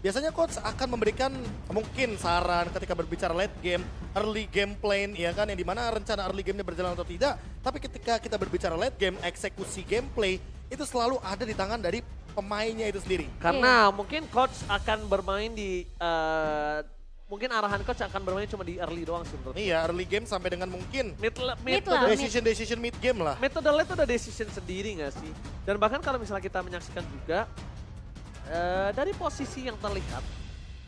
biasanya coach akan memberikan mungkin saran ketika berbicara late game, early game plan, ya kan, yang dimana rencana early game-nya berjalan atau tidak. Tapi ketika kita berbicara late game, eksekusi gameplay itu selalu ada di tangan dari pemainnya itu sendiri. Karena mungkin coach akan bermain di mungkin arahan coach akan bermain cuma di early doang sih menurut. Iya, early game sampai dengan mungkin Mid lah. decision mid game lah. metode late itu udah decision sendiri nggak sih? Dan bahkan kalau misalnya kita menyaksikan juga dari posisi yang terlihat,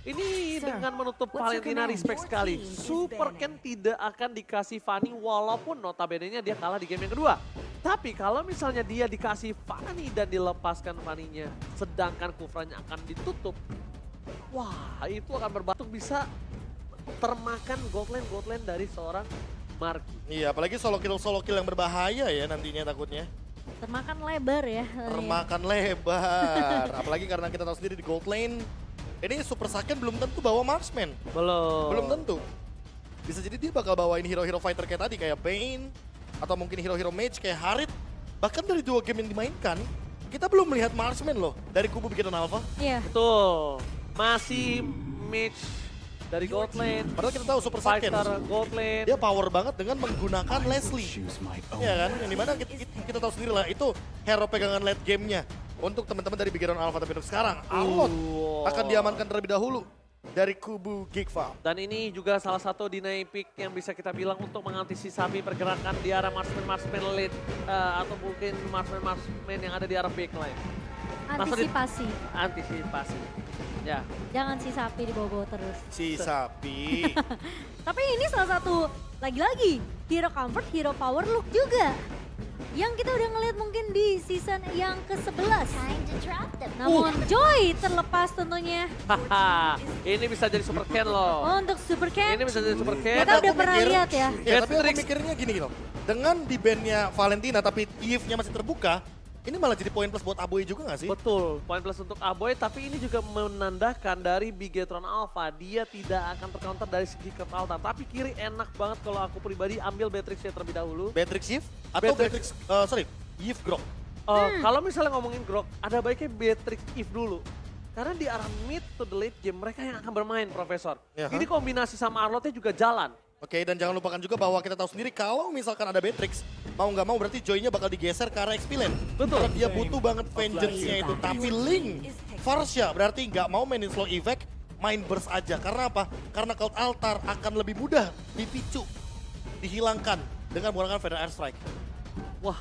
ini dengan menutup Valentina respect sekali. Super Ken tidak akan dikasih Fanny walaupun notabene-nya dia kalah di game yang kedua. Tapi kalau misalnya dia dikasih Fanny dan dilepaskan Fanny-nya, sedangkan Kufranya akan ditutup, wah itu akan berbatuk bisa termakan gold lane dari seorang Marky. Iya, apalagi solo kill yang berbahaya ya nantinya takutnya. Termakan lebar ya. Termakan lebar. Apalagi karena kita tahu sendiri di gold lane, ini Super Saiyan belum tentu bawa marksman. Belum tentu. Bisa jadi dia bakal bawain hero-hero fighter kayak tadi, kayak Bane. Atau mungkin hero-hero mage kayak Harit. Bahkan dari 2 game yang dimainkan, kita belum melihat marksman loh dari kubu Bigeton Alpha. Iya. Betul. Masih mage dari gold lane. Padahal kita tahu Super Saiyan, Fighter gold lane. dia power banget dengan menggunakan Leslie. Iya kan, yang dimana kita tahu sendiri lah, itu hero pegangan late gamenya. Untuk teman-teman dari Bigeton Alpha, tapi untuk sekarang, Arlot akan diamankan terlebih dahulu dari kubu Geek Farm. Dan ini juga salah satu deny pick yang bisa kita bilang untuk mengantisipasi pergerakan di arah marksman lead atau mungkin marksman yang ada di arah backline. Antisipasi. Ya. Jangan si sapi dibawa-bawa terus. Si sapi. Tapi ini salah satu, lagi-lagi, hero comfort, hero power look juga. Yang kita udah ngeliat mungkin di season yang ke-11. Namun Joy terlepas tentunya. Haha, ini bisa jadi super Ken loh. Oh, untuk Super Cat. Ini bisa jadi super Ken. Kita udah pernah lihat ya. Ya, tapi aku Beatrix. mikirnya gini loh. Dengan di bandnya Valentina tapi Eve-nya masih terbuka, ini malah jadi poin plus buat Aboy juga gak sih? Betul, poin plus untuk Aboy, tapi ini juga menandakan dari Bigetron Alpha, dia tidak akan tercounter dari segi Curve Altar. Tapi kiri enak banget kalau aku pribadi ambil Beatrix-nya terlebih dahulu. Beatrix Eve atau Beatrix. Eve Grok. Kalau misalnya ngomongin Grok, ada baiknya Beatrix Eve dulu. Karena di arah mid to the late game, mereka yang akan bermain, Profesor. Ya, Ini kombinasi sama Arlotnya juga jalan. Oke, dan jangan lupakan juga bahwa kita tahu sendiri kalau misalkan ada Beatrix, mau nggak mau berarti Joy-nya bakal digeser ke arah XP lane. Betul. Karena dia butuh banget vengeance-nya itu. Tapi Link, Farsha berarti nggak mau mainin slow effect, main burst aja. Karena apa? Karena Cloud Altar akan lebih mudah dipicu, dihilangkan dengan menggunakan Feather Airstrike. Wah,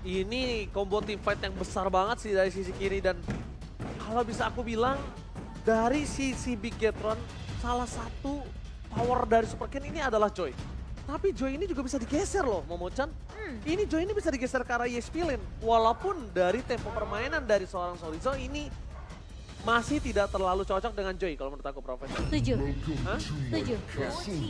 ini combo team fight yang besar banget sih dari sisi kiri. Dan kalau bisa aku bilang, dari sisi Bigetron, salah satu power dari Super Ken ini adalah Joy. Tapi Joy ini juga bisa digeser loh, Momo-chan. Ini Joy ini bisa digeser ke arah ESP lane. Walaupun dari tempo permainan dari seorang Sorizo ini masih tidak terlalu cocok dengan Joy kalau menurut aku, Profesor. Setuju. Hah? Setuju.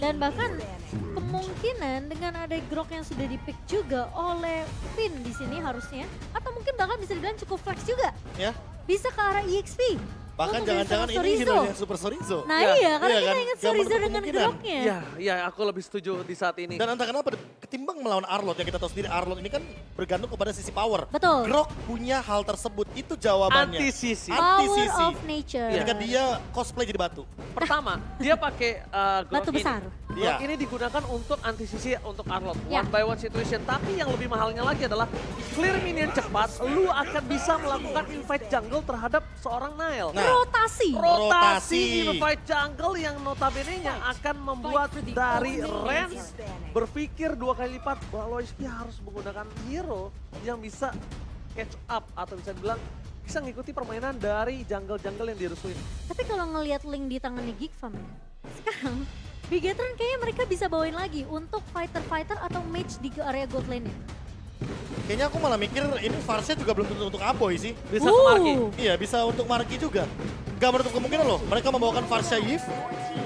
Dan bahkan kemungkinan dengan ada Grok yang sudah di-pick juga oleh Finn di sini harusnya. Atau mungkin bahkan bisa dibilang cukup flex juga. Ya, Bisa ke arah EXP. bahkan Untuk jangan-jangan Sorizo. ini hero-nya Super Sorizo. Nah Ya. iya, karena Iya kita kan? ingat Yang Sorizo menutup dengan kemungkinan. Groknya. Iya, aku lebih setuju di saat ini. Dan entah kenapa ketimbang melawan Arlot yang kita tahu sendiri, Arlot ini kan bergantung kepada sisi power. Betul. Grok punya hal tersebut, itu jawabannya. Anti-sisi. Power of nature. Ketika dia cosplay jadi batu. Pertama, dia pakai Grok Batu ini. besar. Grok Iya. ini digunakan untuk antisisi untuk Arlot. Ya. One by one situation. Tapi yang lebih mahalnya lagi adalah clear minion cepat, lu akan bisa melakukan invite jungle terhadap seorang Nile. Nah, Rotasi. Rotasi. Invite jungle yang notabene-nya akan membuat dari Rens berpikir 2 kali lipat bahwa Loisky harus menggunakan hero yang bisa catch up atau bisa dibilang bisa ngikuti permainan dari jungle-jungle yang dirusuin. Tapi kalau ngelihat link di tangannya Geek Farm, sekarang Bigetron kayaknya mereka bisa bawain lagi untuk fighter-fighter atau mage di area gold lane-nya. Kayaknya aku malah mikir ini Farsha juga belum tentu untuk Aboy sih. Bisa ke Marky. Iya, bisa untuk Marky juga. Gak menutup kemungkinan loh, mereka membawakan Farsha Yves.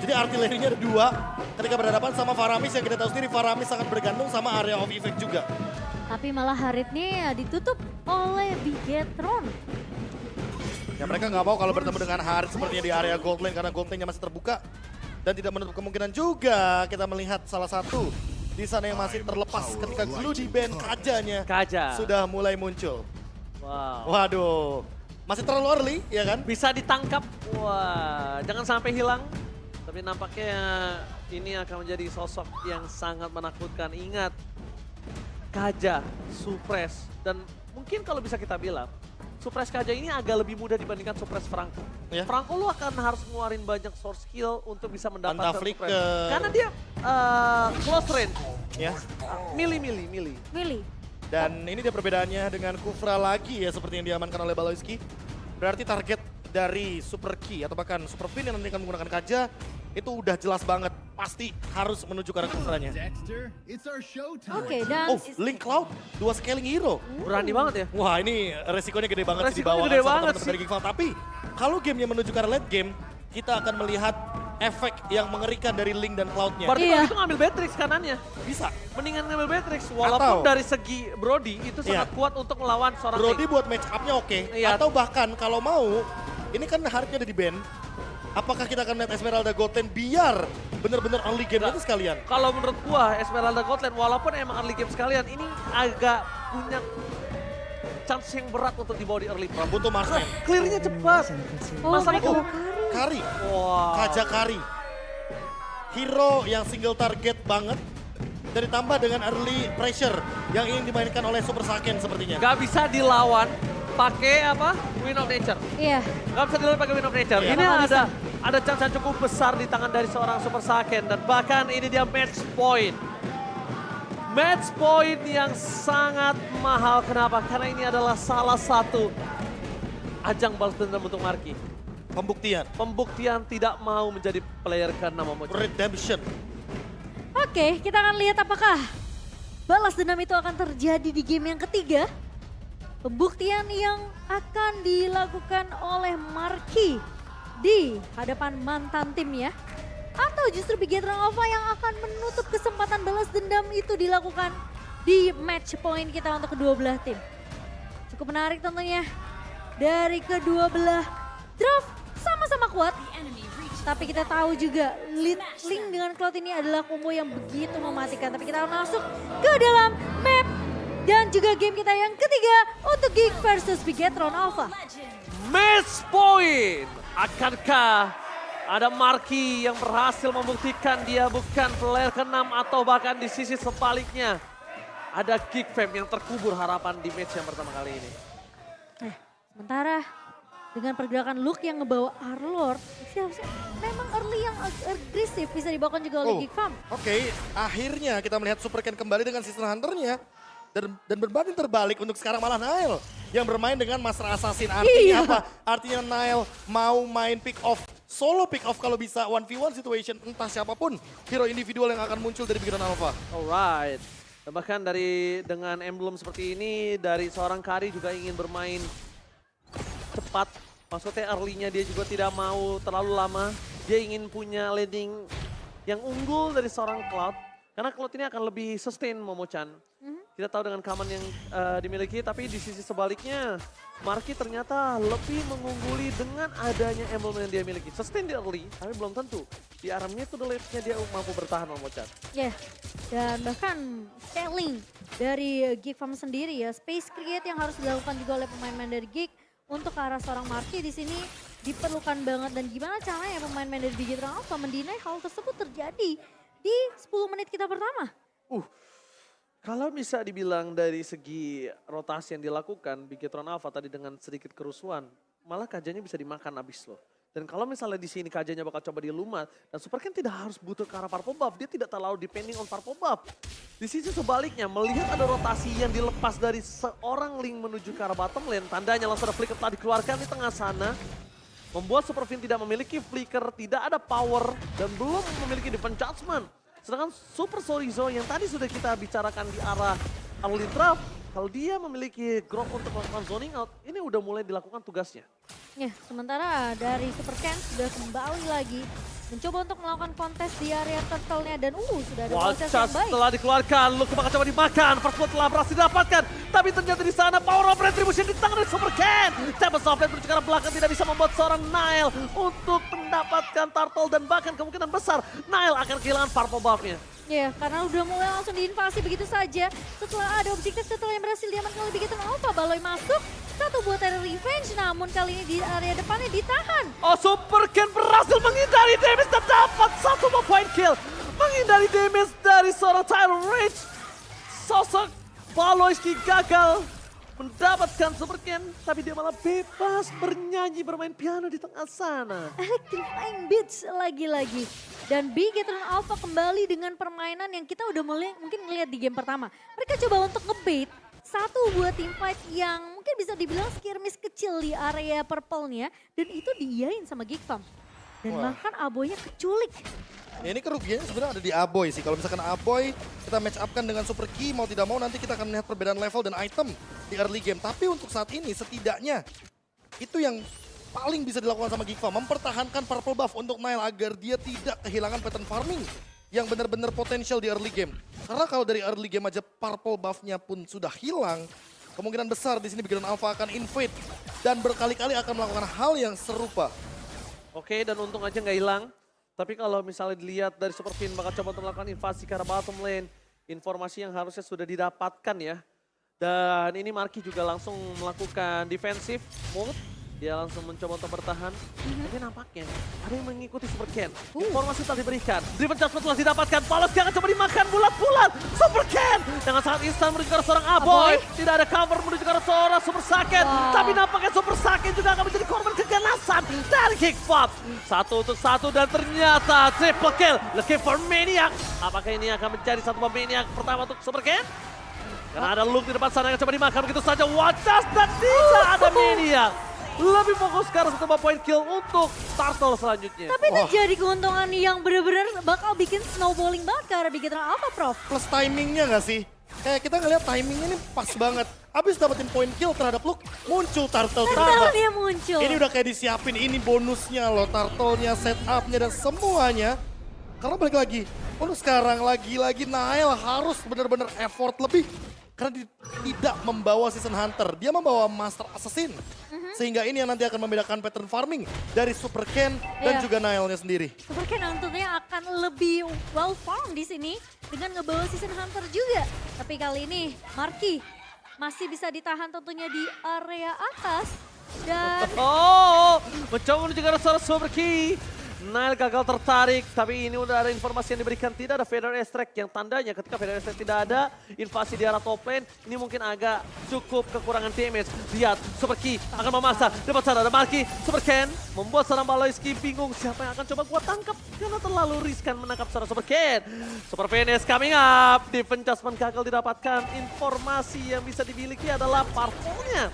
Jadi artilerinya ada 2 ketika berhadapan sama Faramis yang kita tahu sendiri Faramis sangat bergantung sama area of effect juga. Tapi malah Haritnya ditutup oleh Bigetron. Ya mereka nggak mau kalau bertemu dengan Harit sepertinya di area gold lane karena gold lane-nya masih terbuka. Dan tidak menutup kemungkinan juga kita melihat salah satu di sana yang masih terlepas ketika glue di band Kajanya Kaja. sudah mulai muncul. Wow. Waduh, Masih terlalu early, ya kan? Bisa ditangkap, wah jangan sampai hilang. Tapi nampaknya ini akan menjadi sosok yang sangat menakutkan. Ingat, Kaja, Supres, dan mungkin kalau bisa kita bilang, Supres Kaja ini agak lebih mudah dibandingkan Supres Franco. Ya. Franco lu akan harus ngeluarin banyak source skill untuk bisa mendapatkan Pantaflicker. Supres. Karena dia close range, Ya. milih. Willy. Dan ini dia perbedaannya dengan Kufra lagi ya, seperti yang diamankan oleh Baloyski. Berarti target dari Super Key atau bahkan Super Fin yang nanti akan menggunakan Kaja itu udah jelas banget. Pasti harus menuju ke arah Kufranya. Oke, dan Oh, Link Cloud, 2 scaling hero. Berani banget ya. Wah, ini resikonya gede banget sih di Resikonya bawah gede sama banget teman-teman dari Geekfall. Tapi kalau gamenya menuju ke arah late game, kita akan melihat efek yang mengerikan dari Link dan Cloud-nya. Berarti Iya. kalau itu ngambil Beatrix kanannya. Bisa. Mendingan ngambil Beatrix, walaupun Atau- dari segi Brody itu sangat Iya. kuat untuk melawan seorang Brody Link. buat match up-nya oke. Iya. Atau bahkan kalau mau, ini kan harusnya ada di band. Apakah kita akan lihat Esmeralda Goten biar bener-bener early game itu sekalian? Kalau menurut gua Esmeralda Gotland walaupun emang early game sekalian ini agak punya chance yang berat untuk dibawa di early game. Butuh Marsman. Clear-nya cepat. oh Masalah mereka itu- bakari. Kari. Wah. Kaja Kari. Hero yang single target banget. Dan ditambah dengan early pressure yang ingin dimainkan oleh Super Saiyan sepertinya. Gak bisa dilawan pakai apa? Wind of Nature. Iya, Gak bisa dilawan pakai Wind of Nature. Iya. Ini Nggak ada chance yang cukup besar di tangan dari seorang Super Saiyan dan bahkan ini dia match point. Match point yang sangat mahal. Kenapa? Karena ini adalah salah satu ajang balas dendam untuk Marky. Pembuktian. Pembuktian tidak mau menjadi player ke-6 Momochi. Redemption. oke, kita akan lihat apakah balas dendam itu akan terjadi di game yang ketiga. Pembuktian yang akan dilakukan oleh Marky di hadapan mantan timnya. Atau justru Bigetron Alpha yang akan menutup kesempatan balas dendam itu dilakukan di match point kita untuk kedua belah tim. Cukup menarik tentunya. Dari kedua belah draft sama-sama kuat. Tapi kita tahu juga Link dengan Cloud ini adalah combo yang begitu mematikan. Tapi kita akan masuk ke dalam map dan juga game kita yang ketiga untuk Geek versus Bigetron Alpha. Match point. Akankah ada Marky yang berhasil membuktikan dia bukan player ke-6 atau bahkan di sisi sebaliknya ada Geek Fam yang terkubur harapan di match yang pertama kali ini. Sementara dengan pergerakan Luke yang ngebawa Arlord, memang early yang agresif bisa dibawakan juga oleh Geek Fam. Oke, akhirnya kita melihat Super Ken kembali dengan Season Hunter-nya. Dan berbanding terbalik untuk sekarang malah Nile yang bermain dengan Master Assassin. Artinya Iya. apa? Artinya Nile mau main pick off, solo pick off kalau bisa 1v1 situation. Entah siapapun hero individual yang akan muncul dari Bigetron Alpha. Alright. Dan bahkan dengan emblem seperti ini dari seorang Kari juga ingin bermain cepat. Maksudnya early-nya dia juga tidak mau terlalu lama. Dia ingin punya landing yang unggul dari seorang Cloud. Karena Cloud ini akan lebih sustain Momo-chan. Kita tahu dengan command yang dimiliki, tapi di sisi sebaliknya Marky ternyata lebih mengungguli dengan adanya emblem yang dia miliki. Sustain di early, tapi belum tentu. Di armnya itu nya dia mampu bertahan Momo-chan. Ya, dan bahkan scaling dari Geek Farm sendiri ya, space create yang harus dilakukan juga oleh pemain-pemain dari Geek untuk ke arah seorang Marky di sini diperlukan banget. Dan gimana caranya pemain-pemain dari Bigetron Alpha mendinai hal tersebut terjadi di 10 menit kita pertama. Kalau bisa dibilang dari segi rotasi yang dilakukan, Bigetron Alpha tadi dengan sedikit kerusuhan, malah Kajanya bisa dimakan abis loh. Dan kalau misalnya di sini Kajanya bakal coba dilumat, dan Super Ken tidak harus butuh ke arah purple buff, dia tidak terlalu depending on purple buff. Di sisi sebaliknya, melihat ada rotasi yang dilepas dari seorang Link menuju ke arah bottom lane, tandanya langsung ada flicker telah dikeluarkan di tengah sana. Membuat Super Fin tidak memiliki flicker, tidak ada power, dan belum memiliki defense judgment. Sedangkan Super Sorizo yang tadi sudah kita bicarakan di arah early draft, kalau dia memiliki growth untuk melakukan zoning out, ini udah mulai dilakukan tugasnya. Ya, sementara dari Super Ken sudah kembali lagi mencoba untuk melakukan kontes di area turtle-nya dan sudah ada proses yang Wachas baik. telah dikeluarkan, Luke bakal coba dimakan, first blood telah berhasil didapatkan, tapi ternyata di sana power of retribution di tangan dari Super Ken. Tempest of Fate menuju ke arah belakang tidak bisa membuat seorang Nile untuk mendapatkan turtle dan bahkan kemungkinan besar Nile akan kehilangan purple buff-nya. Ya, karena udah mulai langsung diinvasi begitu saja. Setelah ada objektif, setelah yang berhasil diamankan oleh Bigetron Alpha, Baloi masuk. Satu buat Terror Revenge, namun kali ini di area depannya ditahan. Oh, Super Ken berhasil menghindari damage dan dapat satu point kill. Menghindari damage dari seorang Tyler Rage. Sosok Paloyski gagal mendapatkan Super Ken, tapi dia malah bebas bernyanyi, bermain piano di tengah sana. Electrifying Beats lagi-lagi. Dan Bigetron Alpha kembali dengan permainan yang kita udah mulai mungkin ngeliat di game pertama. Mereka coba untuk ngebait satu buah teamfight yang mungkin bisa dibilang skirmish kecil di area purple-nya. Dan itu diiyain sama Geekfam. Dan bahkan Aboynya keculik. Ya ini kerugiannya sebenarnya ada di Aboy sih. Kalau misalkan Aboy kita match up kan dengan Super Key, mau tidak mau nanti kita akan melihat perbedaan level dan item di early game. Tapi untuk saat ini setidaknya itu yang paling bisa dilakukan sama Geekfam, mempertahankan purple buff untuk Nile agar dia tidak kehilangan pattern farming yang benar-benar potensial di early game. Karena kalau dari early game aja purple buff-nya pun sudah hilang, kemungkinan besar di sini Bigetron Alpha akan invade dan berkali-kali akan melakukan hal yang serupa. Oke, dan untung aja nggak hilang. Tapi kalau misalnya dilihat dari Super Fin bakal coba untuk melakukan invasi ke arah bottom lane, informasi yang harusnya sudah didapatkan ya. Dan ini Marky juga langsung melakukan defensive mode. Dia langsung mencoba untuk bertahan. Tapi nampaknya ada yang mengikuti Super Ken. Informasi telah diberikan. Driven Judgment telah didapatkan. Paloyski akan coba dimakan bulat-bulat. Super Ken dengan sangat instan menuju ke arah seorang Aboy. Tidak ada cover menuju ke arah seorang Super Saiyan. Tapi nampaknya Super Saiyan juga akan menjadi korban keganasan dari Geekfam. 1 untuk 1 dan ternyata triple kill. Looking for Maniac. Apakah ini akan menjadi satu Maniac pertama untuk Super Ken? Karena ada Luke di depan sana yang coba dimakan begitu saja. Wadas dan tidak ada Maniac. Lebih fokus ke arah satu point kill untuk Turtle selanjutnya. Tapi itu jadi keuntungan yang benar-benar bakal bikin snowballing banget ke arah Bigetron Alpha, Prof. Plus timingnya nggak sih? Kayak kita ngeliat timingnya ini pas banget. Abis dapetin point kill terhadap Luke, muncul Turtle tiba. Turtle-nya muncul. Ini udah kayak disiapin, ini bonusnya loh, Turtle-nya, setupnya dan semuanya. Karena balik lagi, untuk sekarang lagi-lagi Nile harus benar-benar effort lebih. Karena dia tidak membawa Season Hunter, dia membawa Master Assassin. Sehingga ini yang nanti akan membedakan pattern farming dari Super Ken dan juga Nile-nya sendiri. Super Ken tentunya akan lebih well farm di sini dengan ngebawa Season Hunter juga. Tapi kali ini Marky masih bisa ditahan tentunya di area atas. Dan mencoba menuju ke arah seorang Super Key. Nile gagal tertarik, tapi ini udah ada informasi yang diberikan. Tidak ada Feather Extract yang tandanya ketika Feather Extract tidak ada, invasi di arah top lane, ini mungkin agak cukup kekurangan damage. Lihat, Super Key akan memaksa, dapat sana ada Marky, Super Ken membuat seorang Paloyski bingung siapa yang akan coba gua tangkap karena terlalu riskan menangkap seorang Super Ken. Super Finish coming up, Defense Adjustment gagal didapatkan. Informasi yang bisa dimiliki adalah parpolnya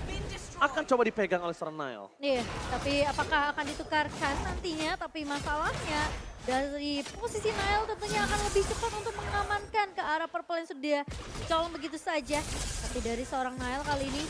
akan coba dipegang oleh seorang Nile. iya, tapi apakah akan ditukarkan nantinya? Tapi masalahnya dari posisi Nile tentunya akan lebih cepat untuk mengamankan ke arah purple yang sudah colong begitu saja. Tapi dari seorang Nile kali ini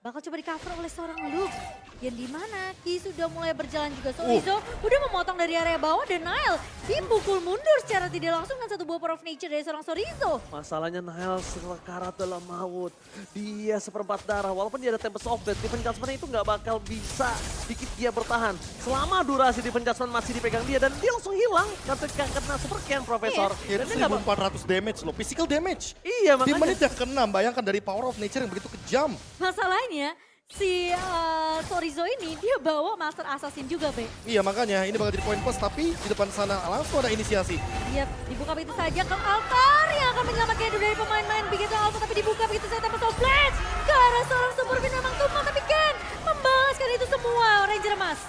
bakal coba di-cover oleh seorang Luke. Yang dimana Ki sudah mulai berjalan juga. Sorizo udah memotong dari area bawah dan Nile dipukul mundur secara tidak langsung dengan satu buah Power of Nature dari seorang Sorizo. Masalahnya Nile sekarat dalam maut. Dia seperempat darah. Walaupun dia ada Tempest of Death, Defense Adjustment itu nggak bakal bisa bikin dia bertahan. Selama durasi Defense Adjustment masih dipegang dia dan dia langsung hilang ketika kena Super Ken, Profesor. Ya, itu 1400 damage loh, physical damage. Iya, Di makanya. menit yang ke-6, bayangkan dari Power of Nature yang begitu kejam. Masalahnya si Sorizo ini dia bawa Master Assassin juga, Be. Iya makanya ini bakal jadi poin plus, tapi di depan sana langsung ada inisiasi. Dia dibuka begitu saja ke Altar yang akan menyelamatkan hidup dari pemain-pemain Bigetron Alpha, tapi dibuka begitu saja tanpa Blitz ke arah seorang Super Fin memang tumpah, tapi Ken membalaskan itu semua. Ranger Emas.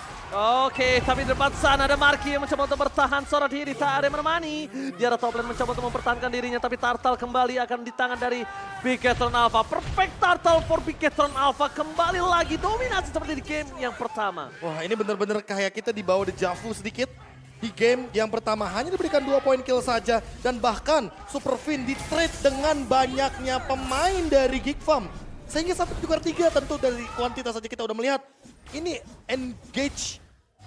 Oke, tapi di depan sana ada Marky yang mencoba untuk bertahan seorang diri, tak ada yang menemani. Dia ada top lane mencoba untuk mempertahankan dirinya, tapi Turtle kembali akan di tangan dari Bigetron Alpha. Perfect Turtle for Bigetron Alpha, kembali lagi dominasi seperti di game yang pertama. Wah ini bener-bener kayak kita dibawa dejavu sedikit. Di game yang pertama hanya diberikan 2 poin kill saja. Dan bahkan Super Fin di-trade dengan banyaknya pemain dari Geekfam. Sehingga 1-3 tentu dari kuantitas saja kita udah melihat. Ini engage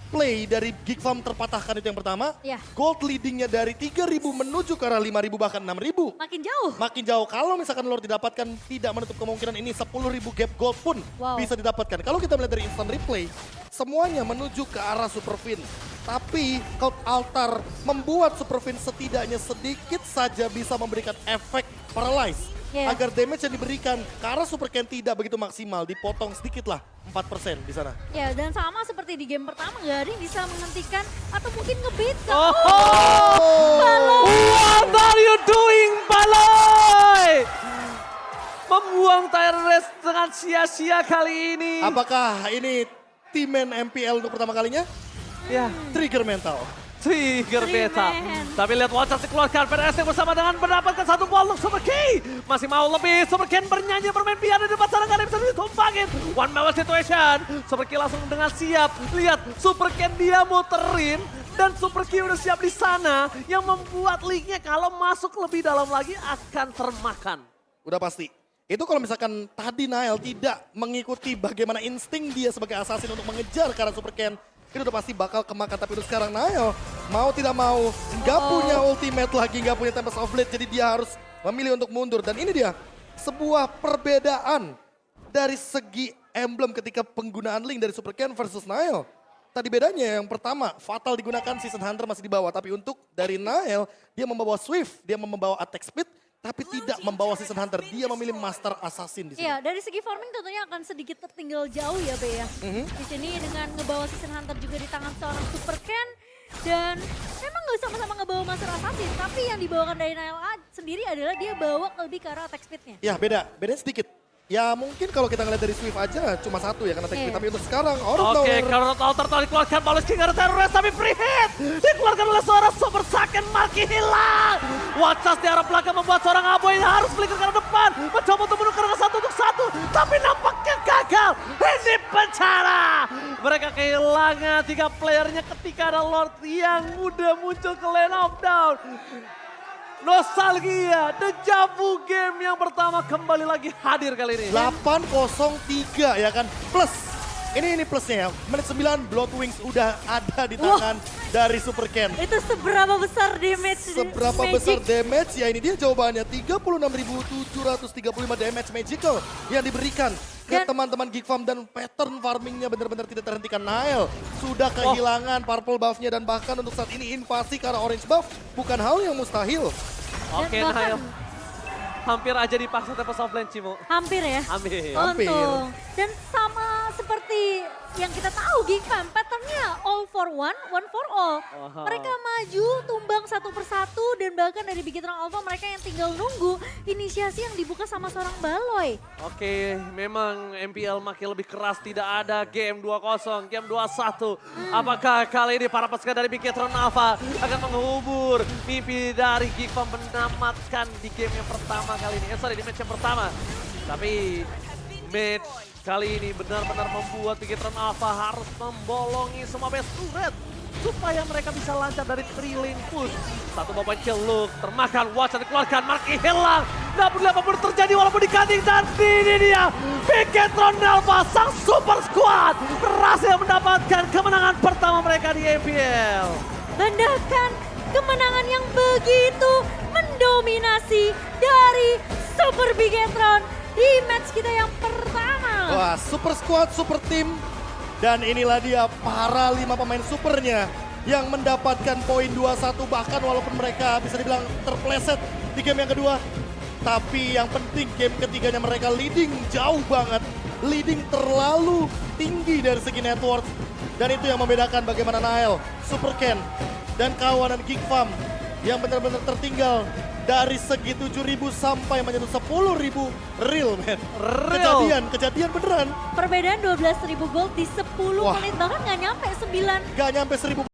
play dari Geekfam terpatahkan itu yang pertama. Ya. Gold leadingnya dari 3.000 menuju ke arah 5.000 bahkan 6.000. Makin jauh. Makin jauh. Kalau misalkan Lord didapatkan, tidak menutup kemungkinan ini 10.000 gap gold pun Wow. bisa didapatkan. Kalau kita melihat dari instant replay, semuanya menuju ke arah Super Fin. Tapi Cloud Altar membuat Super Vince setidaknya sedikit saja bisa memberikan efek paralyze. Agar damage yang diberikan ke arah Super Ken tidak begitu maksimal, dipotong sedikit lah, 4% di sana. Ya, dan sama seperti di game pertama, nggak ada yang bisa menghentikan atau mungkin nge-beat. What are you doing, Baloy? Membuang tire race dengan sia-sia kali ini. Apakah ini T-Man MPL untuk pertama kalinya? Ya, Trigger mental. Trigger beta. Tapi lihat Watchers dikeluarkan, PDS bersama dengan mendapatkan satu ball untuk Super K. Masih mau lebih, Super Ken bernyanyi bermain piano di depan sana, gak ada yang bisa ditumpangin. One man situation, Super K langsung dengan siap. Lihat, Super Ken dia muterin dan Super K udah siap di sana. Yang membuat league-nya kalau masuk lebih dalam lagi akan termakan. Udah pasti. Itu kalau misalkan tadi Nael tidak mengikuti bagaimana insting dia sebagai assassin untuk mengejar ke arah Super Ken, itu udah pasti bakal kemakan. Tapi untuk sekarang Nael mau tidak mau nggak punya ultimate lagi, nggak punya Tempest of Blade, jadi dia harus memilih untuk mundur. Dan ini dia sebuah perbedaan dari segi emblem ketika penggunaan Link dari Super Ken versus Nael. Tadi bedanya yang pertama, Fatal digunakan, Season Hunter masih di bawah. Tapi untuk dari Nael, dia membawa Swift, dia membawa attack speed, tapi tidak membawa Season Hunter. Dia memilih Master Assassin di sini. Iya, dari segi farming tentunya akan sedikit tertinggal jauh ya, Be ya. Di sini dengan ngebawa Season Hunter juga di tangan seorang Super Ken. Dan memang nggak sama-sama ngebawa Master Assassin, tapi yang dibawakan dari Nael sendiri adalah dia bawa lebih ke arah attack speednya. Ya bedanya sedikit. Ya mungkin kalau kita ngeliat dari Swift aja cuma satu ya karena attack speed. Tapi untuk sekarang, Oke, kalau Altar telah dikeluarkan, Paulus King ada terrorist tapi free hit. Dikeluarkan oleh seorang Super Saiyan, Marky hilang. Watchers di arah belakang membuat seorang Aboy harus flicker ke arah depan. Mencoba untuk menukar ke satu untuk satu, tapi nampaknya gagal. Ini pencara. Mereka kehilangan 3 playernya ketika ada Lord yang udah muncul ke lane of down. Nostalgia, Deja Vu game yang pertama kembali lagi hadir kali ini. 8-0-3 ya kan, plus ini plusnya ya, menit 9 Blood Wings udah ada di tangan dari Super Ken. Itu seberapa besar damage? Seberapa besar damage? Ya ini dia jawabannya, 36.735 damage magical yang diberikan ke teman-teman Geek Farm, dan pattern farmingnya benar-benar tidak terhentikan. Nael sudah kehilangan purple buff-nya, dan bahkan untuk saat ini invasi ke arah orange buff bukan hal yang mustahil. Oke, Nael. Hampir aja dipaksa Tempest of Blade, Cimo. Hampir ya? Hampir. Untung. Dan sama seperti yang kita tahu Geek Farm, patternnya all for one, one for all. Mereka maju, tumbang satu persatu, dan bahkan dari Bigetron Alpha mereka yang tinggal nunggu inisiasi yang dibuka sama seorang Baloy. Oke, memang MPL makin lebih keras, tidak ada game 2-0, game 2-1. Apakah kali ini para pasukan dari Bigetron Alpha akan menghubur mimpi dari Geek Farm menamatkan di game yang pertama kali ini? Di match yang pertama. Tapi match kali ini benar-benar membuat Bigetron Alpha harus membolongi semua base turret supaya mereka bisa lancar dari 3 lane push. Satu babak celuk, termakan, Watch dikeluarkan, Marky hilang. Nggak peduli apapun terjadi walaupun dikating, dan ini dia Bigetron Alpha, sang super squad berhasil mendapatkan kemenangan pertama mereka di MPL. Bahkan kemenangan yang begitu mendominasi dari Super Bigetron di match kita yang pertama. Wah, super squad, super team. Dan inilah dia para 5 pemain supernya yang mendapatkan poin 21, bahkan walaupun mereka bisa dibilang terpleset di game yang kedua. Tapi yang penting game ketiganya mereka leading jauh banget. Leading terlalu tinggi dari segi network. Dan itu yang membedakan bagaimana Nael, Super Ken, dan kawanan Geek Farm yang benar-benar tertinggal dari segi 7.000 sampai menyentuh 10.000 real, man. Kejadian beneran. Perbedaan 12.000 gold di 10 menit, bahkan nggak nyampe 9. Nggak nyampe 1.000